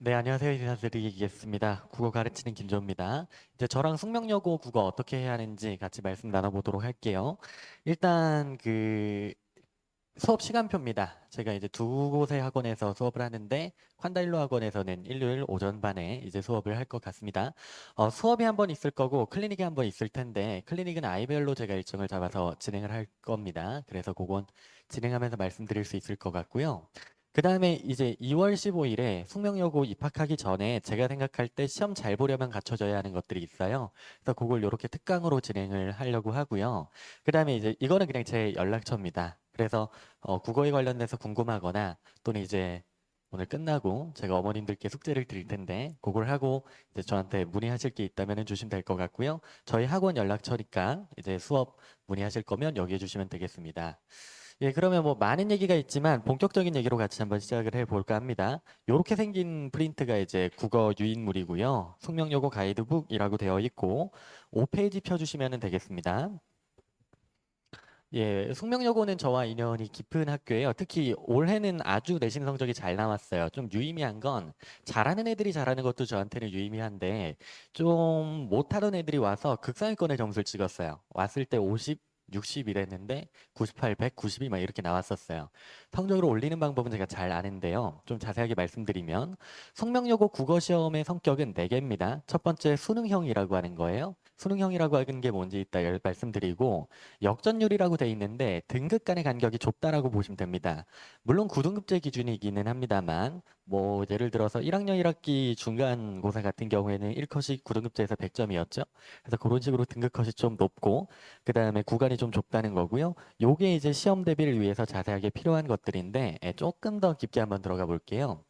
네, 안녕하세요. 인사드리겠습니다. 국어 가르치는 김조입니다. 이제 저랑 숙명여고 국어 어떻게 해야 하는지 같이 말씀 나눠보도록 할게요. 일단 수업 시간표입니다. 제가 이제 두 곳의 학원에서 수업을 하는데 콴다일로 학원에서는 일요일 오전반에 이제 수업을 할 것 같습니다. 수업이 한 번 있을 거고 클리닉이 한 번 있을 텐데 클리닉은 아이별로 제가 일정을 잡아서 진행을 할 겁니다. 그래서 그건 진행하면서 말씀드릴 수 있을 것 같고요. 그 다음에 이제 2월 15일에 숙명여고 입학하기 전에 제가 생각할 때 시험 잘 보려면 갖춰져야 하는 것들이 있어요. 그래서 그걸 이렇게 특강으로 진행을 하려고 하고요. 그 다음에 이제 이거는 그냥 제 연락처입니다. 그래서 국어에 관련돼서 궁금하거나 또는 이제 오늘 끝나고 제가 어머님들께 숙제를 드릴 텐데 그걸 하고 이제 저한테 문의하실 게 있다면 주시면 될 것 같고요. 저희 학원 연락처니까 이제 수업 문의하실 거면 여기에 주시면 되겠습니다. 예, 그러면 뭐 많은 얘기가 있지만 본격적인 얘기로 같이 한번 시작을 해볼까 합니다. 이렇게 생긴 프린트가 이제 국어 유인물이고요. 숙명여고 가이드북이라고 되어 있고 5페이지 펴주시면 되겠습니다. 예, 숙명여고는 저와 인연이 깊은 학교예요. 특히 올해는 아주 내신 성적이 잘 나왔어요. 좀 유의미한 건 잘하는 애들이 잘하는 것도 저한테는 유의미한데 좀 못하던 애들이 와서 극상위권의 점수를 찍었어요. 왔을 때 50, 60 이랬는데 98, 100, 92 막 이렇게 나왔었어요. 성적을 올리는 방법은 제가 잘 아는데요. 좀 자세하게 말씀드리면 숙명여고 국어시험의 성격은 4개입니다. 첫 번째 수능형이라고 하는 거예요. 수능형이라고 하는 게 뭔지 이따 말씀드리고 역전율이라고 돼 있는데 등급 간의 간격이 좁다라고 보시면 됩니다. 물론 9등급제 기준이기는 합니다만 뭐 예를 들어서 1학년 1학기 중간고사 같은 경우에는 1컷이 9등급제에서 100점이었죠. 그래서 그런 식으로 등급컷이 좀 높고 그 다음에 구간이 좀 좁다는 거고요. 요게 이제 시험 대비를 위해서 자세하게 필요한 것들인데 조금 더 깊게 한번 들어가 볼게요.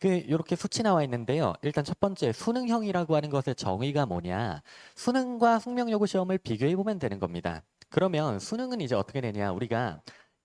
이렇게 수치 나와 있는데요. 일단 첫 번째 수능형이라고 하는 것의 정의가 뭐냐? 수능과 숙명여고 시험을 비교해 보면 되는 겁니다. 그러면 수능은 이제 어떻게 되냐? 우리가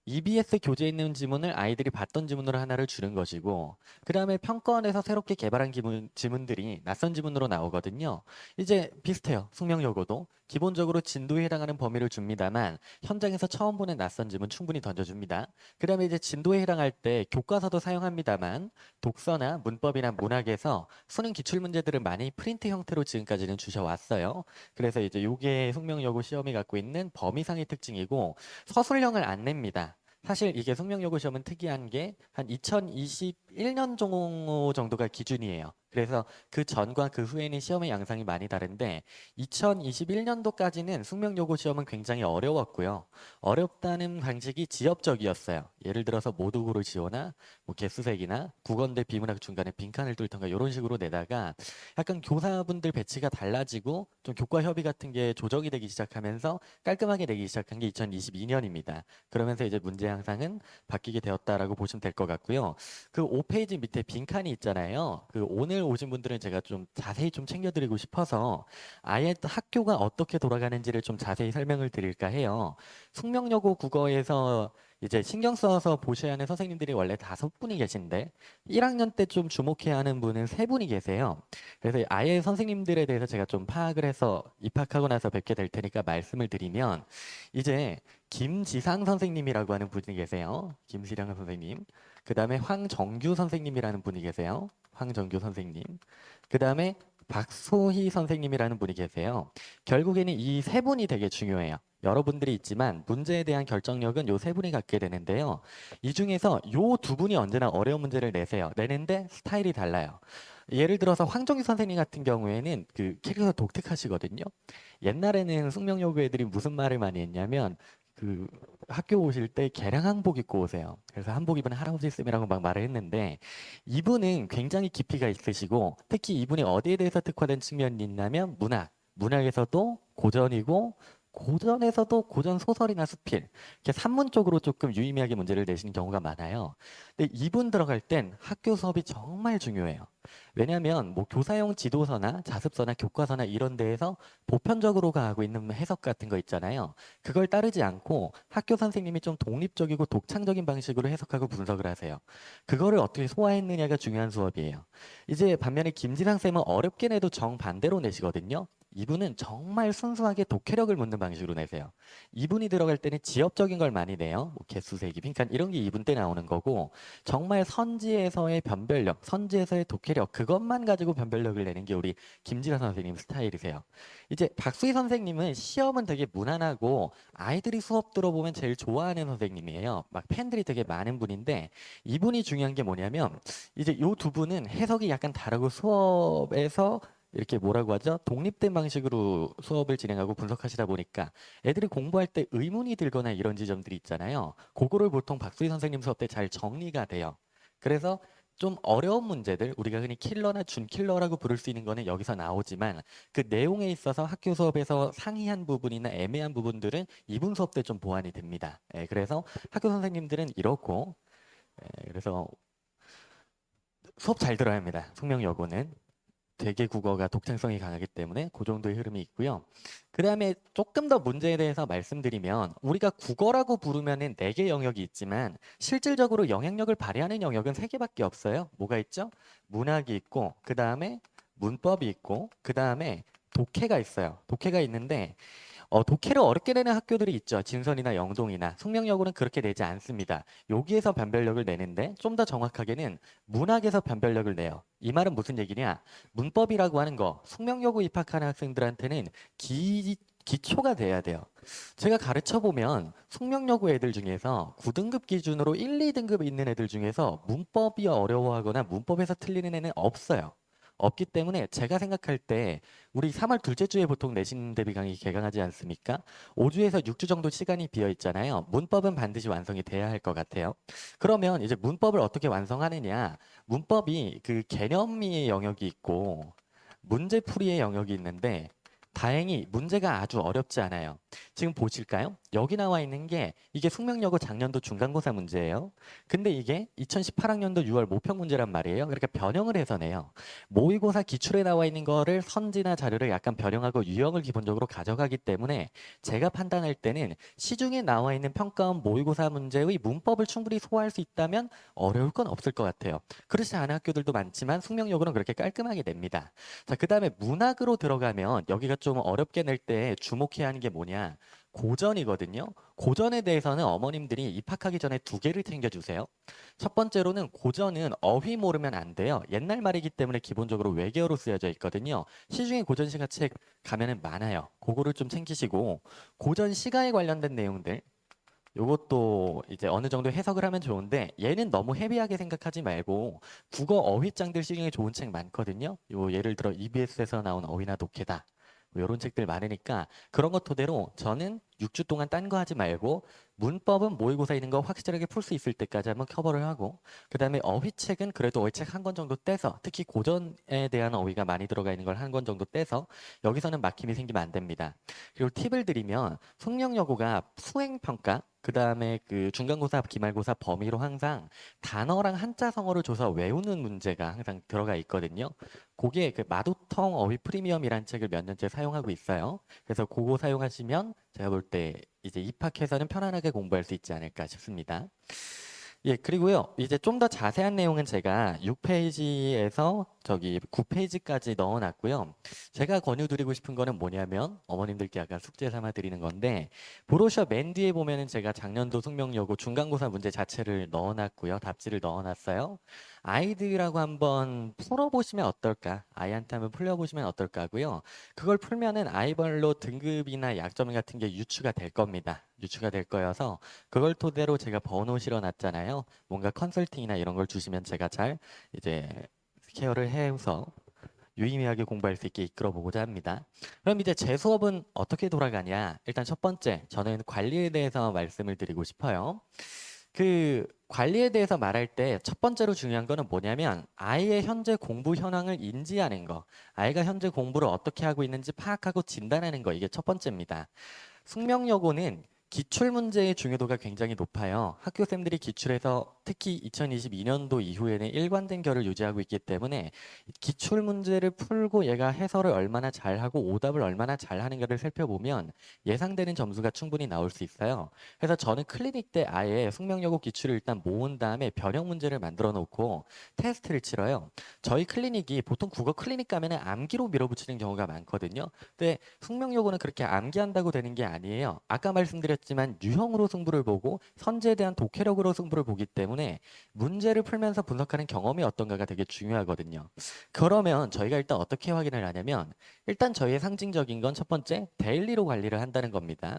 EBS 교재에 있는 지문을 아이들이 봤던 지문으로 하나를 주는 것이고, 그 다음에 평가원에서 새롭게 개발한 지문들이 낯선 지문으로 나오거든요. 이제 비슷해요. 숙명여고도. 기본적으로 진도에 해당하는 범위를 줍니다만, 현장에서 처음 보는 낯선 지문 충분히 던져줍니다. 그 다음에 이제 진도에 해당할 때 교과서도 사용합니다만, 독서나 문법이나 문학에서 수능 기출 문제들을 많이 프린트 형태로 지금까지는 주셔왔어요. 그래서 이제 요게 숙명여고 시험이 갖고 있는 범위상의 특징이고 서술형을 안 냅니다. 사실 이게 숙명여고 시험은 특이한 게 한 2021년 정도가 기준이에요. 그래서 그 전과 그 후에는 시험의 양상이 많이 다른데 2021년도까지는 숙명여고 시험은 굉장히 어려웠고요. 어렵다는 방식이 지엽적이었어요. 예를 들어서 모두고를 지거나 뭐 개수색이나 국어인데 비문학 중간에 빈칸을 뚫던가 이런 식으로 내다가 약간 교사분들 배치가 달라지고 좀 교과 협의 같은 게 조정이 되기 시작하면서 깔끔하게 되기 시작한 게 2022년입니다. 그러면서 이제 문제 양상은 바뀌게 되었다라고 보시면 될 것 같고요. 그 5페이지 밑에 빈칸이 있잖아요. 그 오늘 오신 분들은 제가 좀 자세히 좀 챙겨드리고 싶어서 아예 학교가 어떻게 돌아가는지를 좀 자세히 설명을 드릴까 해요. 숙명여고 국어에서 이제 신경 써서 보셔야 하는 선생님들이 원래 5분이 계신데 1학년 때 좀 주목해야 하는 분은 3분이 계세요. 그래서 아예 선생님들에 대해서 제가 좀 파악을 해서 입학하고 나서 뵙게 될 테니까 말씀을 드리면 이제 김지상 선생님이라고 하는 분이 계세요. 김시량 선생님. 그 다음에 황정규 선생님이라는 분이 계세요. 황정규 선생님. 그 다음에 박소희 선생님이라는 분이 계세요. 결국에는 이 3분이 되게 중요해요. 여러분들이 있지만 문제에 대한 결정력은 요 3분이 갖게 되는데요. 이 중에서 요 2분이 언제나 어려운 문제를 내세요. 내는데 스타일이 달라요. 예를 들어서 황정규 선생님 같은 경우에는 그 캐릭터 독특하시거든요. 옛날에는 숙명여고 애들이 무슨 말을 많이 했냐면 그 학교 오실 때 개량 한복 입고 오세요. 그래서 한복 입은 할아버지 쌤이라고 막 말을 했는데 이분은 굉장히 깊이가 있으시고 특히 이분이 어디에 대해서 특화된 측면이 있냐면 문학. 문학에서도 고전이고 고전에서도 고전 소설이나 수필 이렇게 산문 쪽으로 조금 유의미하게 문제를 내시는 경우가 많아요. 근데 이분 들어갈 땐 학교 수업이 정말 중요해요. 왜냐하면 뭐 교사용 지도서나 자습서나 교과서나 이런 데에서 보편적으로 가고 있는 해석 같은 거 있잖아요. 그걸 따르지 않고 학교 선생님이 좀 독립적이고 독창적인 방식으로 해석하고 분석을 하세요. 그거를 어떻게 소화했느냐가 중요한 수업이에요. 이제 반면에 김진상 쌤은 어렵게 내도 정반대로 내시거든요. 이분은 정말 순수하게 독해력을 묻는 방식으로 내세요. 이분이 들어갈 때는 지엽적인 걸 많이 내요. 뭐 개수세기, 빈칸 이런 게 이분 때 나오는 거고 정말 선지에서의 변별력, 선지에서의 독해력 그것만 가지고 변별력을 내는 게 우리 김지라 선생님 스타일이세요. 이제 박수희 선생님은 시험은 되게 무난하고 아이들이 수업 들어보면 제일 좋아하는 선생님이에요. 막 팬들이 되게 많은 분인데 이분이 중요한 게 뭐냐면 이제 요 두 분은 해석이 약간 다르고 수업에서 이렇게 뭐라고 하죠? 독립된 방식으로 수업을 진행하고 분석하시다 보니까 애들이 공부할 때 의문이 들거나 이런 지점들이 있잖아요. 그거를 보통 박수희 선생님 수업 때 잘 정리가 돼요. 그래서 좀 어려운 문제들, 우리가 흔히 킬러나 준킬러라고 부를 수 있는 거는 여기서 나오지만 그 내용에 있어서 학교 수업에서 상이한 부분이나 애매한 부분들은 이분 수업 때 좀 보완이 됩니다. 예, 그래서 학교 선생님들은 이렇고, 그래서 수업 잘 들어야 합니다. 숙명여고는. 되게 국어가 독창성이 강하기 때문에 그 정도의 흐름이 있고요. 그 다음에 조금 더 문제에 대해서 말씀드리면 우리가 국어라고 부르면은 4개 영역이 있지만 실질적으로 영향력을 발휘하는 영역은 3개밖에 없어요. 뭐가 있죠? 문학이 있고 그 다음에 문법이 있고 그 다음에 독해가 있어요. 독해가 있는데 독해를 어렵게 내는 학교들이 있죠. 진선이나 영동이나 숙명여고는 그렇게 내지 않습니다. 여기에서 변별력을 내는데 좀 더 정확하게는 문학에서 변별력을 내요. 이 말은 무슨 얘기냐? 문법이라고 하는 거 숙명여고 입학하는 학생들한테는 기초가 돼야 돼요. 제가 가르쳐 보면 숙명여고 애들 중에서 9등급 기준으로 1, 2등급 있는 애들 중에서 문법이 어려워하거나 문법에서 틀리는 애는 없어요. 없기 때문에 제가 생각할 때 우리 3월 둘째 주에 보통 내신 대비 강의 개강하지 않습니까? 5주에서 6주 정도 시간이 비어 있잖아요. 문법은 반드시 완성이 돼야 할 것 같아요. 그러면 이제 문법을 어떻게 완성하느냐? 문법이 그 개념의 영역이 있고 문제풀이의 영역이 있는데 다행히 문제가 아주 어렵지 않아요. 지금 보실까요? 여기 나와 있는 게 이게 숙명여고 작년도 중간고사 문제예요. 근데 이게 2018학년도 6월 모평 문제란 말이에요. 그러니까 변형을 해서 내요. 모의고사 기출에 나와 있는 거를 선지나 자료를 약간 변형하고 유형을 기본적으로 가져가기 때문에 제가 판단할 때는 시중에 나와 있는 평가원 모의고사 문제의 문법을 충분히 소화할 수 있다면 어려울 건 없을 것 같아요. 그렇지 않은 학교들도 많지만 숙명여고는 그렇게 깔끔하게 냅니다. 자, 그 다음에 문학으로 들어가면 여기가 좀 어렵게 낼 때 주목해야 하는 게 뭐냐? 고전이거든요. 고전에 대해서는 어머님들이 입학하기 전에 2개를 챙겨주세요. 첫 번째로는 고전은 어휘 모르면 안 돼요. 옛날 말이기 때문에 기본적으로 외계어로 쓰여져 있거든요. 시중에 고전 시가책 가면은 많아요. 그거를 좀 챙기시고 고전 시가에 관련된 내용들 요것도 이제 어느 정도 해석을 하면 좋은데 얘는 너무 헤비하게 생각하지 말고 국어 어휘장들 시중에 좋은 책 많거든요. 요 예를 들어 EBS에서 나온 어휘나 독해다. 뭐 요런 책들 많으니까 그런 것 토대로 저는 6주 동안 딴 거 하지 말고 문법은 모의고사 있는 거 확실하게 풀 수 있을 때까지 한번 커버를 하고 그다음에 어휘책은 그래도 어휘책 한 권 정도 떼서 특히 고전에 대한 어휘가 많이 들어가 있는 걸 한 권 정도 떼서 여기서는 막힘이 생기면 안 됩니다. 그리고 팁을 드리면 숙명여고가 수행평가 그다음에 그 중간고사, 기말고사 범위로 항상 단어랑 한자성어를 줘서 외우는 문제가 항상 들어가 있거든요. 그게 그 마도통 어휘 프리미엄이라는 책을 몇 년째 사용하고 있어요. 그래서 그거 사용하시면 제가 볼 때 이제 입학해서는 편안하게 공부할 수 있지 않을까 싶습니다. 예, 그리고요. 이제 좀 더 자세한 내용은 제가 6페이지에서 저기 9페이지까지 넣어놨고요. 제가 권유드리고 싶은 거는 뭐냐면 어머님들께 약간 숙제 삼아 드리는 건데 브로셔 맨 뒤에 보면은 제가 작년도 숙명여고 중간고사 문제 자체를 넣어놨고요. 답지를 넣어놨어요. 아이들하고 한번 풀어보시면 어떨까? 아이한테 한번 풀려보시면 어떨까 하고요. 그걸 풀면은 아이별로 등급이나 약점 같은 게 유추가 될 겁니다. 유추가 될 거여서 그걸 토대로 제가 번호 실어놨잖아요. 뭔가 컨설팅이나 이런 걸 주시면 제가 잘 이제 케어를 해서 유의미하게 공부할 수 있게 이끌어 보고자 합니다. 그럼 이제 제 수업은 어떻게 돌아가냐? 일단 첫 번째, 저는 관리에 대해서 말씀을 드리고 싶어요. 그 관리에 대해서 말할 때 첫 번째로 중요한 거는 뭐냐면 아이의 현재 공부 현황을 인지하는 거. 아이가 현재 공부를 어떻게 하고 있는지 파악하고 진단하는 거. 이게 첫 번째입니다. 숙명여고는 기출 문제의 중요도가 굉장히 높아요. 학교생들이 기출에서 특히 2022년도 이후에는 일관된 결을 유지하고 있기 때문에 기출 문제를 풀고 얘가 해설을 얼마나 잘하고 오답을 얼마나 잘하는가를 살펴보면 예상되는 점수가 충분히 나올 수 있어요. 그래서 저는 클리닉 때 아예 숙명여고 기출을 일단 모은 다음에 변형 문제를 만들어 놓고 테스트를 치러요. 저희 클리닉이 보통 국어 클리닉 가면은 암기로 밀어붙이는 경우가 많거든요. 근데 숙명여고는 그렇게 암기한다고 되는 게 아니에요. 아까 말씀드렸지만 유형으로 승부를 보고 선제에 대한 독해력으로 승부를 보기 때문에 문제를 풀면서 분석하는 경험이 어떤가가 되게 중요하거든요. 그러면 저희가 일단 어떻게 확인을 하냐면 일단 저희의 상징적인 건 첫 번째 데일리로 관리를 한다는 겁니다.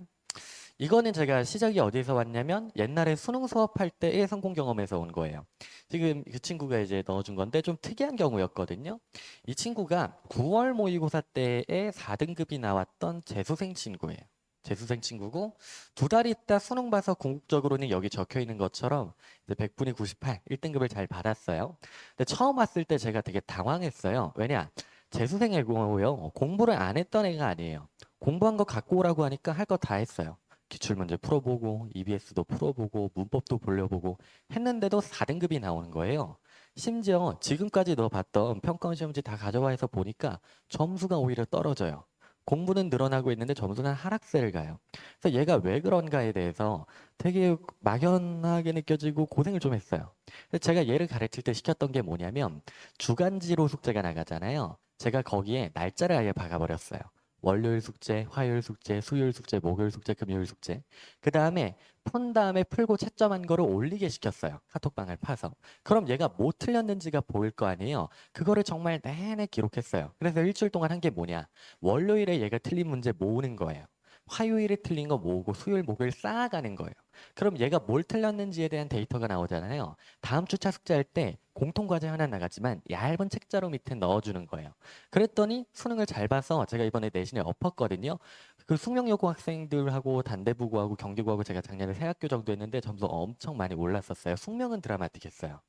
이거는 제가 시작이 어디서 왔냐면 옛날에 수능 수업할 때의 성공 경험에서 온 거예요. 지금 그 친구가 이제 넣어준 건데 좀 특이한 경우였거든요. 이 친구가 9월 모의고사 때에 4등급이 나왔던 재수생 친구예요. 재수생 친구고 두 달 있다 수능 봐서 궁극적으로는 여기 적혀 있는 것처럼 이제 100분이 98, 1등급을 잘 받았어요. 근데 처음 왔을 때 제가 되게 당황했어요. 왜냐? 재수생 애고요. 공부를 안 했던 애가 아니에요. 공부한 거 갖고 오라고 하니까 할 거 다 했어요. 기출문제 풀어보고 EBS도 풀어보고 문법도 돌려보고 했는데도 4등급이 나오는 거예요. 심지어 지금까지 너 봤던 평가원 시험지 다 가져와 해서 보니까 점수가 오히려 떨어져요. 공부는 늘어나고 있는데 점수는 하락세를 가요. 그래서 얘가 왜 그런가에 대해서 되게 막연하게 느껴지고 고생을 좀 했어요. 그래서 제가 얘를 가르칠 때 시켰던 게 뭐냐면 주간지로 숙제가 나가잖아요. 제가 거기에 날짜를 아예 박아버렸어요. 월요일 숙제, 화요일 숙제, 수요일 숙제, 목요일 숙제, 금요일 숙제. 그 다음에 푼 다음에 풀고 채점한 거를 올리게 시켰어요. 카톡방을 파서. 그럼 얘가 뭐 틀렸는지가 보일 거 아니에요. 그거를 정말 내내 기록했어요. 그래서 일주일 동안 한 게 뭐냐. 월요일에 얘가 틀린 문제 모으는 거예요. 화요일에 틀린 거 모으고 수요일, 목요일 쌓아가는 거예요. 그럼 얘가 뭘 틀렸는지에 대한 데이터가 나오잖아요. 다음 주차 숙제할 때 공통과제 하나 나갔지만 얇은 책자루 밑에 넣어주는 거예요. 그랬더니 수능을 잘 봐서 제가 이번에 내신에 엎었거든요. 그 숙명여고 학생들하고 단대부고하고 경기고하고 제가 작년에 세 학교 정도 했는데 점수 엄청 많이 올랐었어요. 숙명은 드라마틱했어요.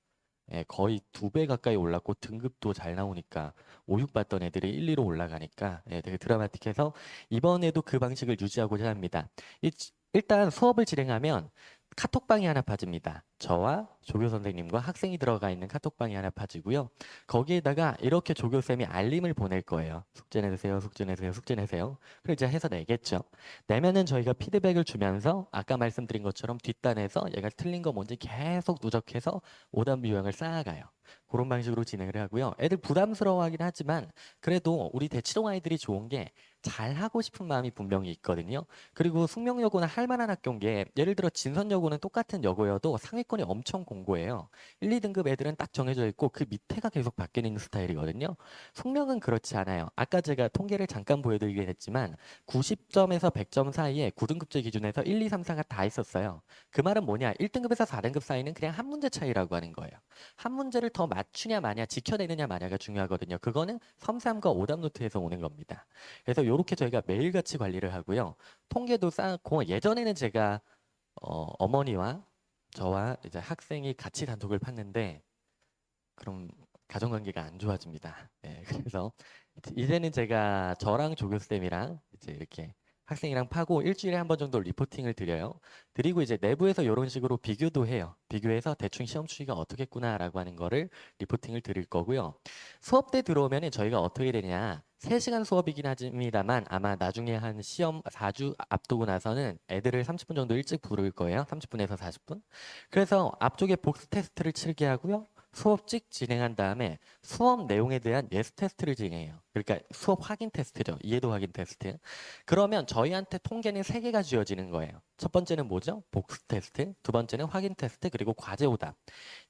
예, 거의 2배 가까이 올랐고 등급도 잘 나오니까 5, 6 받던 애들이 1, 2로 올라가니까 예, 되게 드라마틱해서 이번에도 그 방식을 유지하고자 합니다. 일단 수업을 진행하면 카톡방이 하나 파집니다. 저와 조교 선생님과 학생이 들어가 있는 카톡방이 하나 파지고요. 거기에다가 이렇게 조교쌤이 알림을 보낼 거예요. 숙제 내세요, 숙제 내세요, 숙제 내세요. 그리고 이제 해서 내겠죠. 내면은 저희가 피드백을 주면서 아까 말씀드린 것처럼 뒷단에서 얘가 틀린 거 뭔지 계속 누적해서 오답 유형을 쌓아가요. 그런 방식으로 진행을 하고요. 애들 부담스러워하긴 하지만 그래도 우리 대치동 아이들이 좋은 게 잘하고 싶은 마음이 분명히 있거든요. 그리고 숙명여고는 할 만한 학교인 게 예를 들어 진선여고는 똑같은 여고여도 상위권이 엄청 공고해요. 1, 2등급 애들은 딱 정해져 있고 그 밑에가 계속 바뀌는 스타일이거든요. 숙명은 그렇지 않아요. 아까 제가 통계를 잠깐 보여드리긴 했지만 90점에서 100점 사이에 9등급제 기준에서 1, 2, 3, 4가 다 있었어요. 그 말은 뭐냐? 1등급에서 4등급 사이는 그냥 한 문제 차이라고 하는 거예요. 한 문제를 더 맞추냐 마냐 지켜내느냐 마냐가 중요하거든요. 그거는 섬삼과 오답 노트에서 오는 겁니다. 그래서 이렇게 저희가 매일같이 관리를 하고요. 통계도 쌓고 예전에는 제가 어머니와 저와 이제 학생이 같이 단톡을 팠는데 그럼 가정관계가 안 좋아집니다. 네, 그래서 이제는 제가 저랑 조교쌤이랑 이제 이렇게 학생이랑 파고 일주일에 한 번 정도 리포팅을 드려요. 드리고 이제 내부에서 이런 식으로 비교도 해요. 비교해서 대충 시험 추이가 어떻겠구나라고 하는 거를 리포팅을 드릴 거고요. 수업 때 들어오면 저희가 어떻게 되냐. 3시간 수업이긴 합니다만 아마 나중에 한 시험 4주 앞두고 나서는 애들을 30분 정도 일찍 부를 거예요. 30분에서 40분. 그래서 앞쪽에 복수 테스트를 치르게 하고요. 수업 찍 진행한 다음에 수업 내용에 대한 예스 테스트를 진행해요. 그러니까 수업 확인 테스트죠. 이해도 확인 테스트. 그러면 저희한테 통계는 3개가 주어지는 거예요. 첫 번째는 뭐죠? 복수 테스트. 두 번째는 확인 테스트. 그리고 과제 오답.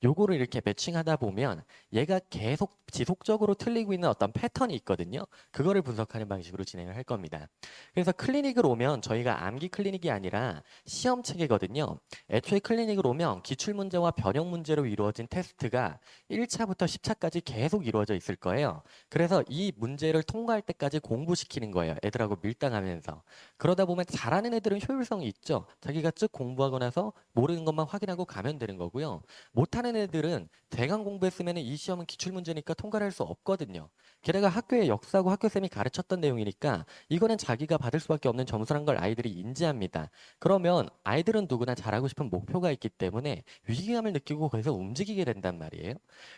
요거를 이렇게 매칭하다 보면 얘가 계속 지속적으로 틀리고 있는 어떤 패턴이 있거든요. 그거를 분석하는 방식으로 진행을 할 겁니다. 그래서 클리닉을 오면 저희가 암기 클리닉이 아니라 시험 체계거든요. 애초에 클리닉을 오면 기출문제와 변형 문제로 이루어진 테스트가 1차부터 10차까지 계속 이루어져 있을 거예요. 그래서 이 문제 문제를 통과할 때까지 공부시키는 거예요. 애들하고 밀당하면서. 그러다 보면 잘하는 애들은 효율성이 있죠. 자기가 쭉 공부하고 나서 모르는 것만 확인하고 가면 되는 거고요. 못하는 애들은 대강 공부했으면 이 시험은 기출문제니까 통과를 할 수 없거든요. 게다가 학교의 역사고 학교쌤이 가르쳤던 내용이니까 이거는 자기가 받을 수밖에 없는 점수란 걸 아이들이 인지합니다. 그러면 아이들은 누구나 잘하고 싶은 목표가 있기 때문에 위기감을 느끼고 거기서 움직이게 된단 말이에요.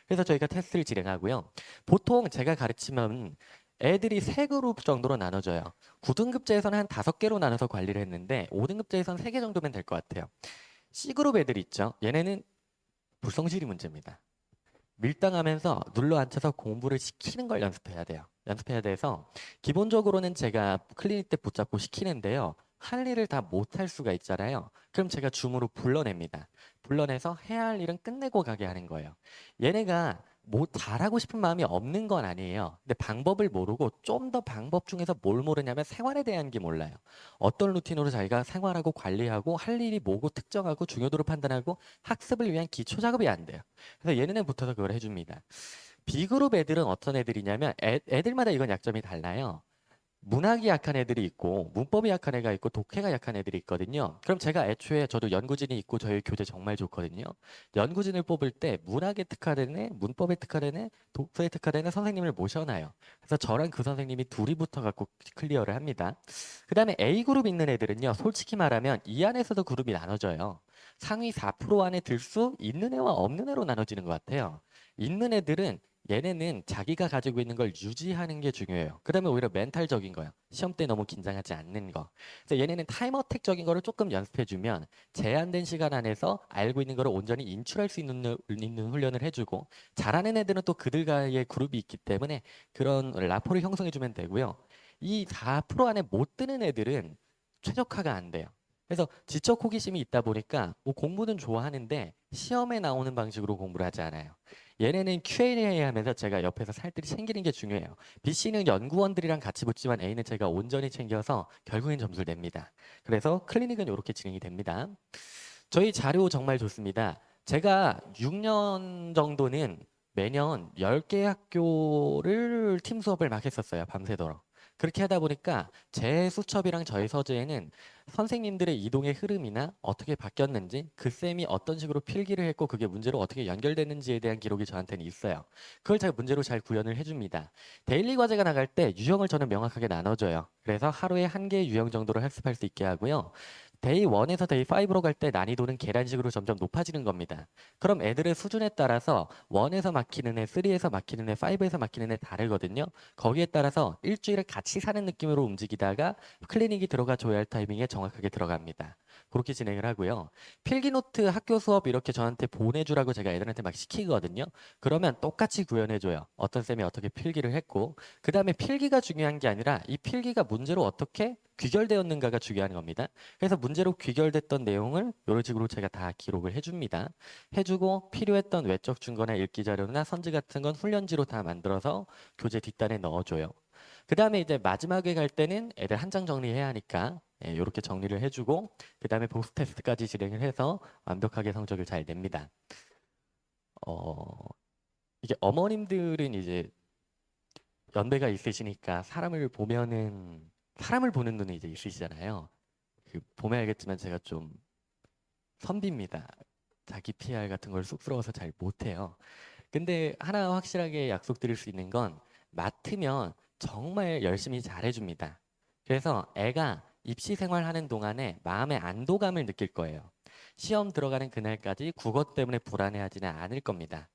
그래서 저희가 테스트를 진행하고요. 보통 제가 가르치면 애들이 세 그룹 정도로 나눠져요. 9등급제에서는 한 5개로 나눠서 관리를 했는데 5등급제에서는 3개 정도면 될 것 같아요. C그룹 애들 있죠. 얘네는 불성실이 문제입니다. 밀당하면서 눌러 앉혀서 공부를 시키는 걸 연습해야 돼요. 연습해야 돼서 기본적으로는 제가 클리닉 때 붙잡고 시키는데요. 할 일을 다 못할 수가 있잖아요. 그럼 제가 줌으로 불러냅니다. 불러내서 해야 할 일은 끝내고 가게 하는 거예요. 얘네가 뭐 잘하고 싶은 마음이 없는 건 아니에요. 근데 방법을 모르고 좀 더 방법 중에서 뭘 모르냐면 생활에 대한 게 몰라요. 어떤 루틴으로 자기가 생활하고 관리하고 할 일이 뭐고 특정하고 중요도를 판단하고 학습을 위한 기초 작업이 안 돼요. 그래서 얘네는 붙어서 그걸 해줍니다. B그룹 애들은 어떤 애들이냐면 애들마다 이건 약점이 달라요. 문학이 약한 애들이 있고 문법이 약한 애가 있고 독해가 약한 애들이 있거든요. 그럼 제가 애초에 저도 연구진이 있고 저희 교재 정말 좋거든요. 연구진을 뽑을 때 문학에 특화된 애, 문법에 특화된 애, 독서에 특화된 애 선생님을 모셔놔요. 그래서 저랑 그 선생님이 둘이 붙어갖고 클리어를 합니다. 그 다음에 A그룹 있는 애들은요. 솔직히 말하면 이 안에서도 그룹이 나눠져요. 상위 4% 안에 들 수 있는 애와 없는 애로 나눠지는 것 같아요. 있는 애들은 얘네는 자기가 가지고 있는 걸 유지하는 게 중요해요. 그다음에 오히려 멘탈적인 거예요. 시험 때 너무 긴장하지 않는 거. 그래서 얘네는 타임 어택적인 거를 조금 연습해주면 제한된 시간 안에서 알고 있는 거를 온전히 인출할 수 있는 훈련을 해주고 잘하는 애들은 또 그들과의 그룹이 있기 때문에 그런 라포를 형성해주면 되고요. 이 4% 안에 못 드는 애들은 최적화가 안 돼요. 그래서 지적 호기심이 있다 보니까 뭐 공부는 좋아하는데 시험에 나오는 방식으로 공부를 하지 않아요. 얘네는 Q&A 하면서 제가 옆에서 살뜰히 챙기는 게 중요해요. B씨는 연구원들이랑 같이 붙지만 A는 제가 온전히 챙겨서 결국엔 점수를 냅니다. 그래서 클리닉은 이렇게 진행이 됩니다. 저희 자료 정말 좋습니다. 제가 6년 정도는 매년 10개 학교를 팀 수업을 막 했었어요. 밤새도록. 그렇게 하다 보니까 제 수첩이랑 저희 서재에는 선생님들의 이동의 흐름이나 어떻게 바뀌었는지 그 쌤이 어떤 식으로 필기를 했고 그게 문제로 어떻게 연결됐는지에 대한 기록이 저한테는 있어요. 그걸 제가 문제로 잘 구현을 해줍니다. 데일리 과제가 나갈 때 유형을 저는 명확하게 나눠줘요. 그래서 하루에 한 개의 유형 정도를 학습할 수 있게 하고요. 데이 1에서 데이 5로 갈 때 난이도는 계단식으로 점점 높아지는 겁니다. 그럼 애들의 수준에 따라서 1에서 막히는 애, 3에서 막히는 애, 5에서 막히는 애 다르거든요. 거기에 따라서 일주일을 같이 사는 느낌으로 움직이다가 클리닉이 들어가 줘야 할 타이밍에 정확하게 들어갑니다. 그렇게 진행을 하고요. 필기노트 학교 수업 이렇게 저한테 보내주라고 제가 애들한테 막 시키거든요. 그러면 똑같이 구현해줘요. 어떤 쌤이 어떻게 필기를 했고 그 다음에 필기가 중요한 게 아니라 이 필기가 문제로 어떻게 귀결되었는가가 중요한 겁니다. 그래서 문제로 귀결됐던 내용을 이런 식으로 제가 다 기록을 해줍니다. 해주고 필요했던 외적 증거나 읽기 자료나 선지 같은 건 훈련지로 다 만들어서 교재 뒷단에 넣어줘요. 그 다음에 이제 마지막에 갈 때는 애들 한 장 정리해야 하니까 이렇게 정리를 해주고 그 다음에 복수 테스트까지 진행을 해서 완벽하게 성적을 잘 냅니다. 이게 어머님들은 이제 연배가 있으시니까 사람을 보는 눈이 이제 있으시잖아요. 그 보면 알겠지만 제가 좀 선비입니다. 자기 PR 같은 걸 쑥스러워서 잘 못해요. 근데 하나 확실하게 약속드릴 수 있는 건 맡으면 정말 열심히 잘해줍니다. 그래서 애가 입시 생활하는 동안에 마음의 안도감을 느낄 거예요. 시험 들어가는 그날까지 국어 때문에 불안해하지는 않을 겁니다.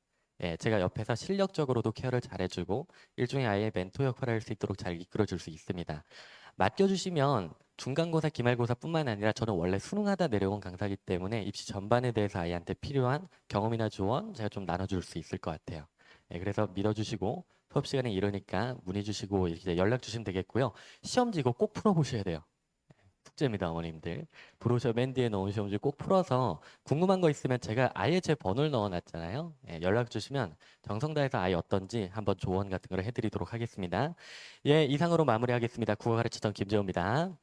예, 제가 옆에서 실력적으로도 케어를 잘해주고 일종의 아이의 멘토 역할을 할 수 있도록 잘 이끌어줄 수 있습니다. 맡겨주시면 중간고사, 기말고사뿐만 아니라 저는 원래 수능하다 내려온 강사이기 때문에 입시 전반에 대해서 아이한테 필요한 경험이나 조언 제가 좀 나눠줄 수 있을 것 같아요. 예, 그래서 믿어주시고 수업 시간에 이러니까 문의 주시고 이렇게 연락 주시면 되겠고요. 시험지 이거 꼭 풀어보셔야 돼요. 숙제입니다, 어머님들. 브로셔 맨 뒤에 넣은 시험지 꼭 풀어서 궁금한 거 있으면 제가 아예 제 번호를 넣어놨잖아요. 예, 연락 주시면 정성 다해서 아이 어떤지 한번 조언 같은 걸 해드리도록 하겠습니다. 예, 이상으로 마무리하겠습니다. 국어 가르치던 김재호입니다.